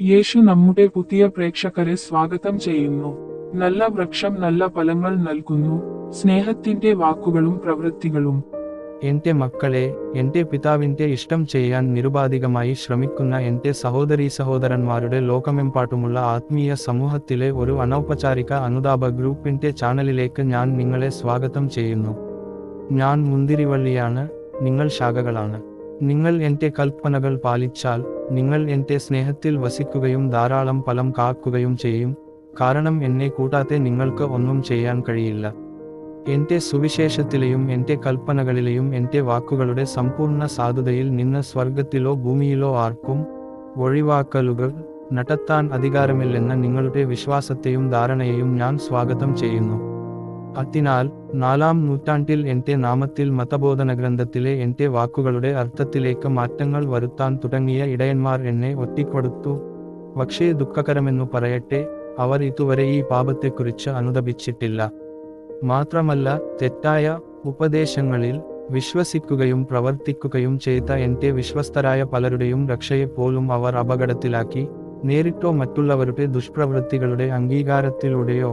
യേശു നമ്മുടെ പുതിയ പ്രേക്ഷകരെ സ്വാഗതം ചെയ്യുന്നു. നല്ല വൃക്ഷം നല്ല ഫലങ്ങൾ നൽകുന്നു, സ്നേഹത്തിന്റെ വാക്കുകളും പ്രവൃത്തികളും. എന്റെ മക്കളെ, എന്റെ പിതാവിന്റെ ഇഷ്ടം ചെയ്യാൻ നിരുപാധികമായി ശ്രമിക്കുന്ന എന്റെ സഹോദരീ സഹോദരന്മാരുടെ ലോകമെമ്പാടുമുള്ള ആത്മീയ സമൂഹത്തിലെ ഒരു അനൗപചാരിക അനുതാപ ഗ്രൂപ്പിന്റെ ചാനലിലേക്ക് ഞാൻ നിങ്ങളെ സ്വാഗതം ചെയ്യുന്നു. ഞാൻ മുന്തിരിവള്ളിയാണ്, നിങ്ങൾ ശാഖകളാണ്. നിങ്ങൾ എന്റെ കൽപ്പനകൾ പാലിച്ചാൽ നിങ്ങൾ എന്റെ സ്നേഹത്തിൽ വസിക്കുകയും ധാരാളം ഫലം കാക്കുകയും ചെയ്യും, കാരണം എന്നെ കൂടാതെ നിങ്ങൾക്ക് ഒന്നും ചെയ്യാൻ കഴിയില്ല. എന്റെ സുവിശേഷത്തിലെയും എന്റെ കൽപ്പനകളിലെയും എന്റെ വാക്കുകളുടെ സമ്പൂർണ്ണ സാധുതയിൽ നിന്ന് സ്വർഗത്തിലോ ഭൂമിയിലോ ആർക്കും ഒഴിവാക്കലുകൾ നടത്താൻ അധികാരമില്ലെന്ന നിങ്ങളുടെ വിശ്വാസത്തെയും ധാരണയെയും ഞാൻ സ്വാഗതം ചെയ്യുന്നു. അതിനാൽ 4-ാം നൂറ്റാണ്ടിൽ എന്റെ നാമത്തിൽ മതബോധന ഗ്രന്ഥത്തിലെ എന്റെ വാക്കുകളുടെ അർത്ഥത്തിലേക്ക് മാറ്റങ്ങൾ വരുത്താൻ തുടങ്ങിയ ഇടയന്മാർ എന്നെ ഒറ്റിക്കൊടുത്തു. പക്ഷേ ദുഃഖകരമെന്നു പറയട്ടെ, അവർ ഇതുവരെ ഈ പാപത്തെക്കുറിച്ച് അനുതപിച്ചിട്ടില്ല. മാത്രമല്ല, തെറ്റായ ഉപദേശങ്ങളിൽ വിശ്വസിക്കുകയും പ്രവർത്തിക്കുകയും ചെയ്ത എന്റെ വിശ്വസ്തരായ പലരുടെയും രക്ഷയെപ്പോലും അവർ അപകടത്തിലാക്കി, നേരിട്ടോ മറ്റുള്ളവരുടെ ദുഷ്പ്രവൃത്തികളുടെ അംഗീകാരത്തിലൂടെയോ.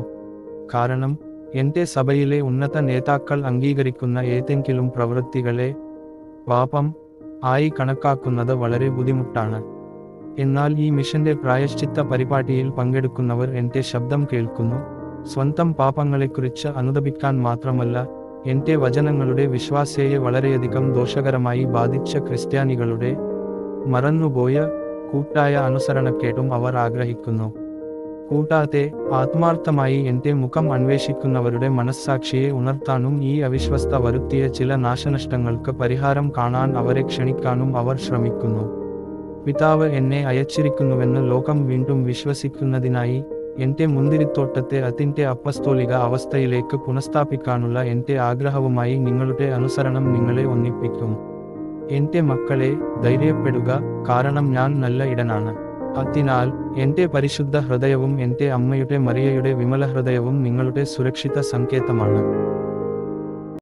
കാരണം എന്റെ സഭയിലെ ഉന്നത നേതാക്കൾ അംഗീകരിക്കുന്ന ഏതെങ്കിലും പ്രവൃത്തികളെ പാപം ആയി കണക്കാക്കുന്നത് വളരെ ബുദ്ധിമുട്ടാണ്. എന്നാൽ ഈ മിഷന്റെ പ്രായശ്ചിത്ത പരിപാടിയിൽ പങ്കെടുക്കുന്നവർ എന്റെ ശബ്ദം കേൾക്കുന്നു. സ്വന്തം പാപങ്ങളെക്കുറിച്ച് അനുതപിക്കാൻ മാത്രമല്ല, എന്റെ വചനങ്ങളുടെ വിശ്വാസ്യയെ വളരെയധികം ദോഷകരമായി ബാധിച്ച ക്രിസ്ത്യാനികളുടെ മറന്നുപോയ കൂട്ടായ അനുസരണക്കേടും അവർ ആഗ്രഹിക്കുന്നു. കൂടാതെ ആത്മാർത്ഥമായി എന്റെ മുഖം അന്വേഷിക്കുന്നവരുടെ മനസ്സാക്ഷിയെ ഉണർത്താനും ഈ അവിശ്വസ്ത വരുത്തിയ ചില നാശനഷ്ടങ്ങൾക്ക് പരിഹാരം കാണാൻ അവരെ ക്ഷണിക്കാനും അവർ ശ്രമിക്കുന്നു. പിതാവ് എന്നെ അയച്ചിരിക്കുന്നുവെന്ന് ലോകം വീണ്ടും വിശ്വസിക്കുന്നതിനായി എന്റെ മുന്തിരിത്തോട്ടത്തെ അതിന്റെ അപ്പസ്തോലിക അവസ്ഥയിലേക്ക് പുനഃസ്ഥാപിക്കാനുള്ള എന്റെ ആഗ്രഹവുമായി നിങ്ങളുടെ അനുസരണം നിങ്ങളെ ഒന്നിപ്പിക്കും. എന്റെ മക്കളെ, ധൈര്യപ്പെടുക, കാരണം ഞാൻ നല്ല ഇടനാണ്. അതിനാൽ എന്റെ പരിശുദ്ധ ഹൃദയവും എന്റെ അമ്മയുടെ മറിയയുടെ വിമല ഹൃദയവും നിങ്ങളുടെ സുരക്ഷിത സങ്കേതമാണ്.